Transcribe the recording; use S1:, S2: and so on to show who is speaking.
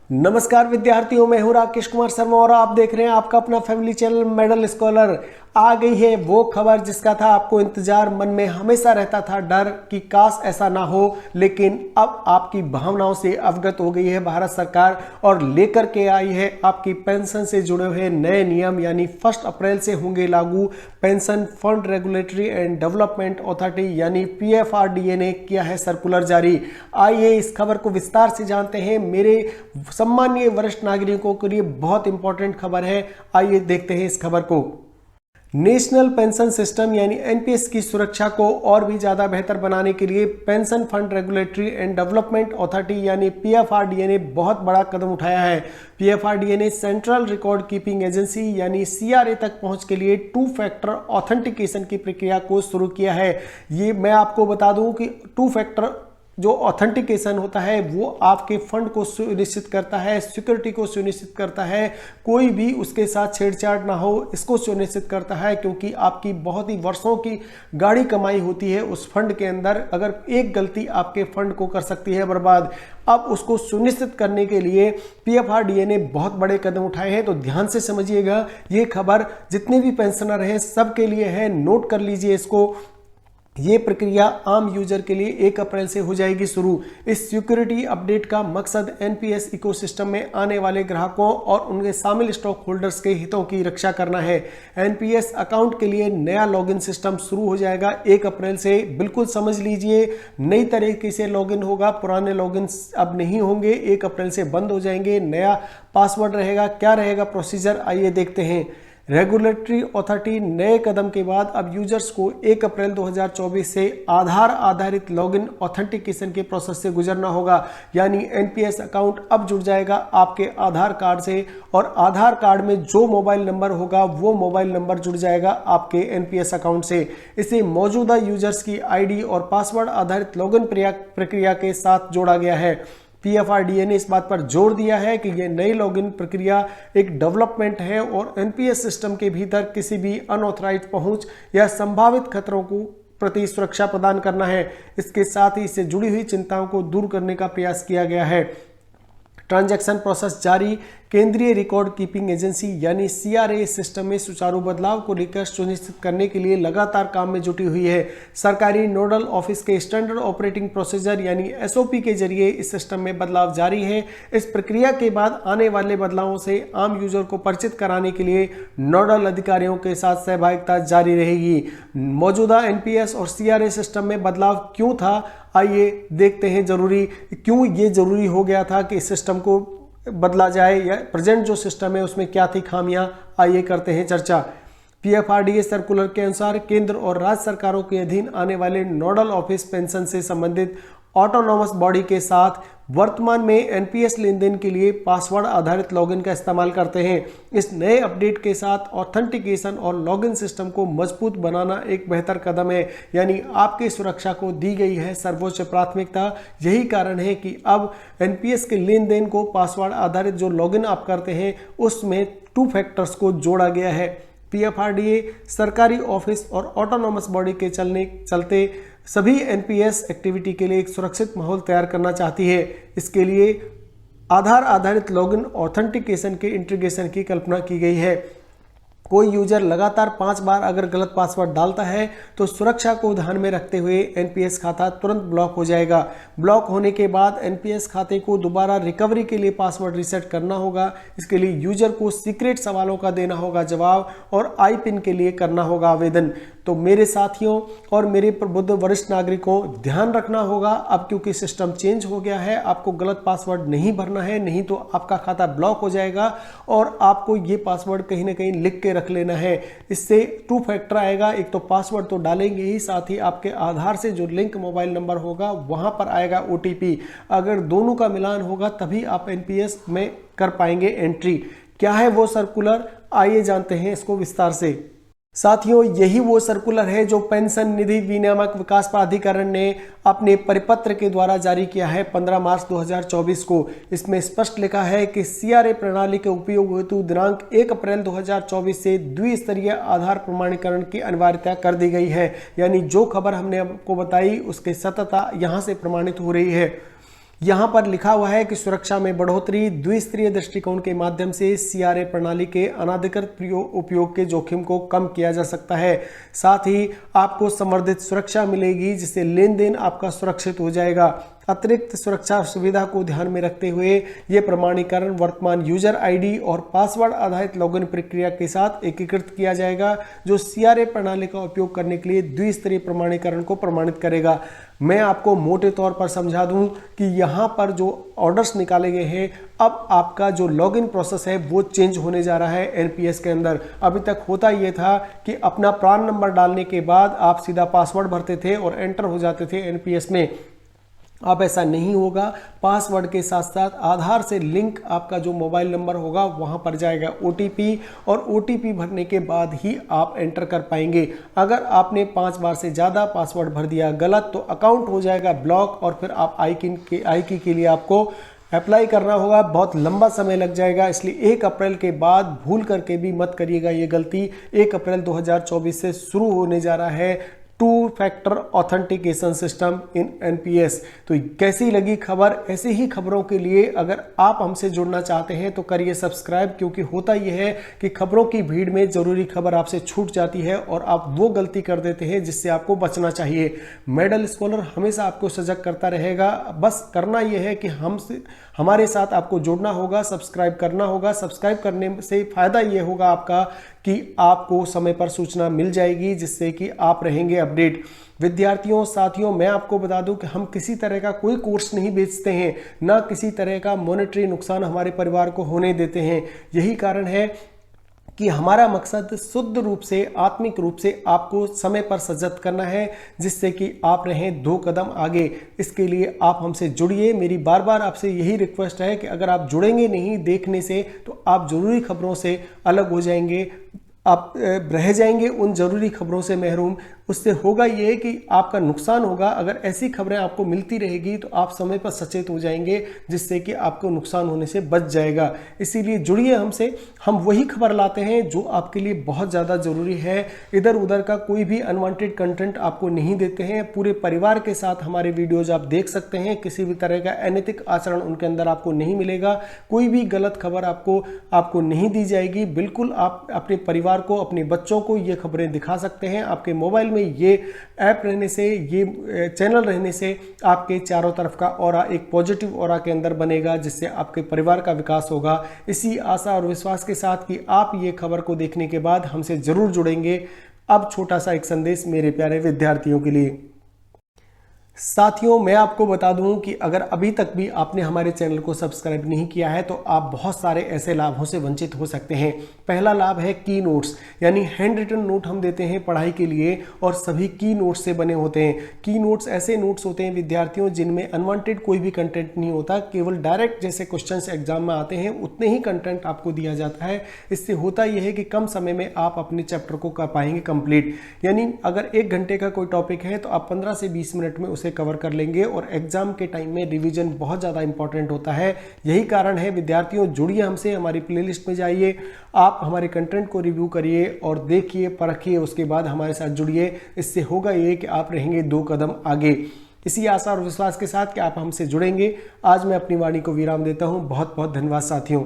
S1: नमस्कार विद्यार्थियों, मैं हूं राकेश कुमार शर्मा और आप देख रहे हैं आपका अपना फैमिली चैनल मेडल स्कॉलर। आ गई है वो खबर जिसका था आपको इंतजार, मन में हमेशा रहता था डर कि काश ऐसा ना हो, लेकिन अब आपकी भावनाओं से अवगत हो गई है भारत सरकार और लेकर के आई है आपकी पेंशन से जुड़े हुए नए नियम। यानी 1 अप्रैल से होंगे लागू। Pension fund regulatory and development authority यानी PFRDA ने किया है सर्कुलर जारी। आइए इस खबर को विस्तार से जानते हैं। मेरे सम्मानीय वरिष्ठ नागरिकों के लिए बहुत इंपॉर्टेंट खबर है, आइए देखते हैं इस खबर को। नेशनल पेंशन सिस्टम यानी NPS की सुरक्षा को और भी ज़्यादा बेहतर बनाने के लिए pension fund regulatory and development authority यानी PFRDA ने बहुत बड़ा कदम उठाया है। PFRDA ने सेंट्रल रिकॉर्ड कीपिंग एजेंसी यानी CRA तक पहुंच के लिए 2 फैक्टर ऑथेंटिकेशन की प्रक्रिया को शुरू किया है। ये मैं आपको बता दूं कि 2 फैक्टर जो ऑथेंटिकेशन होता है वो आपके फंड को सुनिश्चित करता है, सिक्योरिटी को सुनिश्चित करता है, कोई भी उसके साथ छेड़छाड़ ना हो इसको सुनिश्चित करता है, क्योंकि आपकी बहुत ही वर्षों की गाढ़ी कमाई होती है उस फंड के अंदर। अगर एक गलती आपके फंड को कर सकती है बर्बाद। अब उसको सुनिश्चित करने के लिए PFRDA ने बहुत बड़े कदम उठाए हैं, तो ध्यान से समझिएगा। ये खबर जितने भी पेंशनर हैं सबके लिए है, नोट कर लीजिए इसको। ये प्रक्रिया आम यूजर के लिए 1 अप्रैल से हो जाएगी शुरू। इस सिक्योरिटी अपडेट का मकसद NPS इकोसिस्टम में आने वाले ग्राहकों और उनके शामिल स्टॉक होल्डर्स के हितों की रक्षा करना है। NPS अकाउंट के लिए नया लॉगिन सिस्टम शुरू हो जाएगा 1 अप्रैल से। बिल्कुल समझ लीजिए, नई तरीके से लॉगिन होगा, पुराने लॉगिन अब नहीं होंगे, 1 अप्रैल से बंद हो जाएंगे। नया पासवर्ड रहेगा। क्या रहेगा प्रोसीजर, आइए देखते हैं। रेगुलेटरी अथॉरिटी नए कदम के बाद अब यूजर्स को 1 अप्रैल 2024 से आधार आधारित लॉगिन ऑथेंटिकेशन के प्रोसेस से गुजरना होगा। यानी NPS अकाउंट अब जुड़ जाएगा आपके आधार कार्ड से और आधार कार्ड में जो मोबाइल नंबर होगा वो मोबाइल नंबर जुड़ जाएगा आपके NPS अकाउंट से। इसे मौजूदा यूजर्स की ID और पासवर्ड आधारित लॉगिन प्रक्रिया के साथ जोड़ा गया है। PFRDA ने इस बात पर जोर दिया है कि यह नई लॉगिन प्रक्रिया एक डेवलपमेंट है और NPS सिस्टम के भीतर किसी भी अनऑथराइज्ड पहुंच या संभावित खतरों को प्रति सुरक्षा प्रदान करना है। इसके साथ ही इससे जुड़ी हुई चिंताओं को दूर करने का प्रयास किया गया है। ट्रांजैक्शन प्रोसेस जारी। केंद्रीय रिकॉर्ड कीपिंग एजेंसी यानी CRA सिस्टम में सुचारू बदलाव को लेकर सुनिश्चित करने के लिए लगातार काम में जुटी हुई है। सरकारी नोडल ऑफिस के स्टैंडर्ड ऑपरेटिंग प्रोसीजर यानी SOP के जरिए इस सिस्टम में बदलाव जारी है। इस प्रक्रिया के बाद आने वाले बदलावों से आम यूजर को परिचित कराने के लिए नोडल अधिकारियों के साथ सहभागिता जारी रहेगी। मौजूदा NPS और CRA सिस्टम में बदलाव क्यों था, आइए देखते हैं। क्यों ये जरूरी हो गया था कि इस सिस्टम को बदला जाए, या प्रेजेंट जो सिस्टम है उसमें क्या थी खामियां, आइए करते हैं चर्चा। PFRDA सर्कुलर के अनुसार केंद्र और राज्य सरकारों के अधीन आने वाले नोडल ऑफिस पेंशन से संबंधित ऑटोनॉमस बॉडी के साथ वर्तमान में NPS लेन देन के लिए पासवर्ड आधारित लॉगिन का इस्तेमाल करते हैं। इस नए अपडेट के साथ ऑथेंटिकेशन और लॉगिन सिस्टम को मजबूत बनाना एक बेहतर कदम है। यानी आपकी सुरक्षा को दी गई है सर्वोच्च प्राथमिकता। यही कारण है कि अब NPS के लेन देन को पासवर्ड आधारित जो लॉगिन आप करते हैं उसमें 2 फैक्टर्स को जोड़ा गया है। PFRDA सरकारी ऑफिस और ऑटोनॉमस बॉडी के चलते सभी NPS एक्टिविटी के लिए एक सुरक्षित माहौल तैयार करना चाहती है। इसके लिए आधार आधारित लॉगिन ऑथेंटिकेशन के इंटीग्रेशन की कल्पना की गई है। कोई यूजर लगातार 5 बार अगर गलत पासवर्ड डालता है तो सुरक्षा को ध्यान में रखते हुए NPS खाता तुरंत ब्लॉक हो जाएगा। ब्लॉक होने के बाद NPS खाते को दोबारा रिकवरी के लिए पासवर्ड रीसेट करना होगा। इसके लिए यूजर को सीक्रेट सवालों का देना होगा जवाब और IPIN के लिए करना होगा आवेदन। तो मेरे साथियों और मेरे प्रबुद्ध वरिष्ठ नागरिकों, ध्यान रखना होगा अब, क्योंकि सिस्टम चेंज हो गया है। आपको गलत पासवर्ड नहीं भरना है, नहीं तो आपका खाता ब्लॉक हो जाएगा और आपको ये पासवर्ड कहीं ना कहीं लिख के रख लेना है। इससे 2 फैक्टर आएगा। एक तो पासवर्ड तो डालेंगे ही, साथ ही आपके आधार से जो लिंक मोबाइल नंबर होगा वहां पर आएगा OTP। अगर दोनों का मिलान होगा तभी आप NPS में कर पाएंगे एंट्री। क्या है वो सर्कुलर, आइए जानते हैं इसको विस्तार से। साथियों, यही वो सर्कुलर है जो पेंशन निधि विनियामक विकास प्राधिकरण ने अपने परिपत्र के द्वारा जारी किया है 15 मार्च 2024 को। इसमें स्पष्ट लिखा है कि CRA प्रणाली के उपयोग हेतु दिनांक 1 अप्रैल 2024 से द्विस्तरीय आधार प्रमाणीकरण की अनिवार्यता कर दी गई है। यानी जो खबर हमने आपको बताई उसकी सत्यता यहाँ से प्रमाणित हो रही है। यहाँ पर लिखा हुआ है कि सुरक्षा में बढ़ोतरी, द्विस्तरीय दृष्टिकोण के माध्यम से सीआरए प्रणाली के अनाधिकृत उपयोग के जोखिम को कम किया जा सकता है। साथ ही आपको संवर्धित सुरक्षा मिलेगी, जिससे लेन देन आपका सुरक्षित हो जाएगा। अतिरिक्त सुरक्षा सुविधा को ध्यान में रखते हुए ये प्रमाणीकरण वर्तमान यूजर आईडी और पासवर्ड आधारित लॉगिन प्रक्रिया के साथ एकीकृत किया जाएगा, जो सीआरए प्रणाली का उपयोग करने के लिए द्विस्तरीय प्रमाणीकरण को प्रमाणित करेगा। मैं आपको मोटे तौर पर समझा दूं कि यहाँ पर जो ऑर्डर्स निकाले गए हैं, अब आपका जो लॉगिन प्रोसेस है वो चेंज होने जा रहा है एनपीएस के अंदर। अभी तक होता ये था कि अपना प्रान नंबर डालने के बाद आप सीधा पासवर्ड भरते थे और एंटर हो जाते थे एनपीएस में। अब ऐसा नहीं होगा। पासवर्ड के साथ साथ आधार से लिंक आपका जो मोबाइल नंबर होगा वहां पर जाएगा ओटीपी, और ओटीपी भरने के बाद ही आप एंटर कर पाएंगे। अगर आपने 5 बार से ज़्यादा पासवर्ड भर दिया गलत, तो अकाउंट हो जाएगा ब्लॉक, और फिर आप आई की के लिए आपको अप्लाई करना होगा। बहुत लंबा समय लग जाएगा, इसलिए 1 अप्रैल के बाद भूल करके भी मत करिएगा ये गलती। 1 अप्रैल 2024 से शुरू होने जा रहा है 2 factor authentication system in NPS. तो कैसी लगी खबर? ऐसी ही खबरों के लिए अगर आप हमसे जुड़ना चाहते हैं तो करिए सब्सक्राइब, क्योंकि होता यह है कि खबरों की भीड़ में जरूरी खबर आपसे छूट जाती है और आप वो गलती कर देते हैं जिससे आपको बचना चाहिए। मेडल स्कॉलर हमेशा आपको सजग करता रहेगा। बस करना यह है कि हमारे साथ आपको जुड़ना होगा, सब्सक्राइब करना होगा। सब्सक्राइब करने से फायदा ये होगा आपका कि आपको समय पर सूचना मिल जाएगी, जिससे कि आप रहेंगे अपडेट। विद्यार्थियों साथियों, मैं आपको बता दूं कि हम किसी तरह का कोई कोर्स नहीं बेचते हैं, ना किसी तरह का मॉनेटरी नुकसान हमारे परिवार को होने देते हैं। यही कारण है कि हमारा मकसद शुद्ध रूप से, आत्मिक रूप से आपको समय पर सजग करना है, जिससे कि आप रहें 2 कदम आगे। इसके लिए आप हमसे जुड़िए। मेरी बार बार आपसे यही रिक्वेस्ट है कि अगर आप जुड़ेंगे नहीं देखने से, तो आप जरूरी खबरों से अलग हो जाएंगे, आप रह जाएंगे उन जरूरी खबरों से महरूम। उससे होगा ये कि आपका नुकसान होगा। अगर ऐसी खबरें आपको मिलती रहेगी तो आप समय पर सचेत हो जाएंगे, जिससे कि आपको नुकसान होने से बच जाएगा। इसीलिए जुड़िए हमसे। हम वही खबर लाते हैं जो आपके लिए बहुत ज़्यादा ज़रूरी है। इधर उधर का कोई भी अनवांटेड कंटेंट आपको नहीं देते हैं। पूरे परिवार के साथ हमारे वीडियोज आप देख सकते हैं। किसी भी तरह का अनैतिक आचरण उनके अंदर आपको नहीं मिलेगा। कोई भी गलत खबर आपको नहीं दी जाएगी। बिल्कुल आप अपने परिवार को, अपने बच्चों को ये खबरें दिखा सकते हैं। आपके मोबाइल में ये ऐप रहने से, ये चैनल रहने से आपके चारों तरफ का ऑरा एक पॉजिटिव ऑरा के अंदर बनेगा, जिससे आपके परिवार का विकास होगा। इसी आशा और विश्वास के साथ कि आप ये खबर को देखने के बाद हमसे जरूर जुड़ेंगे। अब छोटा सा एक संदेश मेरे प्यारे विद्यार्थियों के लिए। साथियों, मैं आपको बता दूं कि अगर अभी तक भी आपने हमारे चैनल को सब्सक्राइब नहीं किया है, तो आप बहुत सारे ऐसे लाभों से वंचित हो सकते हैं। पहला लाभ है की नोट्स, यानी हैंड रिटन नोट हम देते हैं पढ़ाई के लिए, और सभी की नोट्स से बने होते हैं। की नोट्स ऐसे नोट्स होते हैं विद्यार्थियों जिनमें अनवांटेड कोई भी कंटेंट नहीं होता, केवल डायरेक्ट जैसे क्वेश्चन एग्जाम में आते हैं उतने ही कंटेंट आपको दिया जाता है। इससे होता यह है कि कम समय में आप अपने चैप्टर को कर पाएंगे कंप्लीट। यानी अगर 1 घंटे का कोई टॉपिक है तो आप 15 से 20 मिनट में कवर कर लेंगे, और एग्जाम के टाइम में रिवीजन बहुत ज़्यादा इंपॉर्टेंट होता है। यही कारण है विद्यार्थियों, जुड़िए हमसे, हमारी प्लेलिस्ट में जाइए, आप हमारे कंटेंट को रिव्यू करिए और देखिए, परखिए, उसके बाद हमारे साथ जुड़िए। इससे होगा ये कि आप रहेंगे 2 कदम आगे। इसी आशा और विश्वास के साथ कि आप हमसे जुड़ेंगे, आज मैं अपनी वाणी को विराम देता हूँ। बहुत बहुत धन्यवाद साथियों।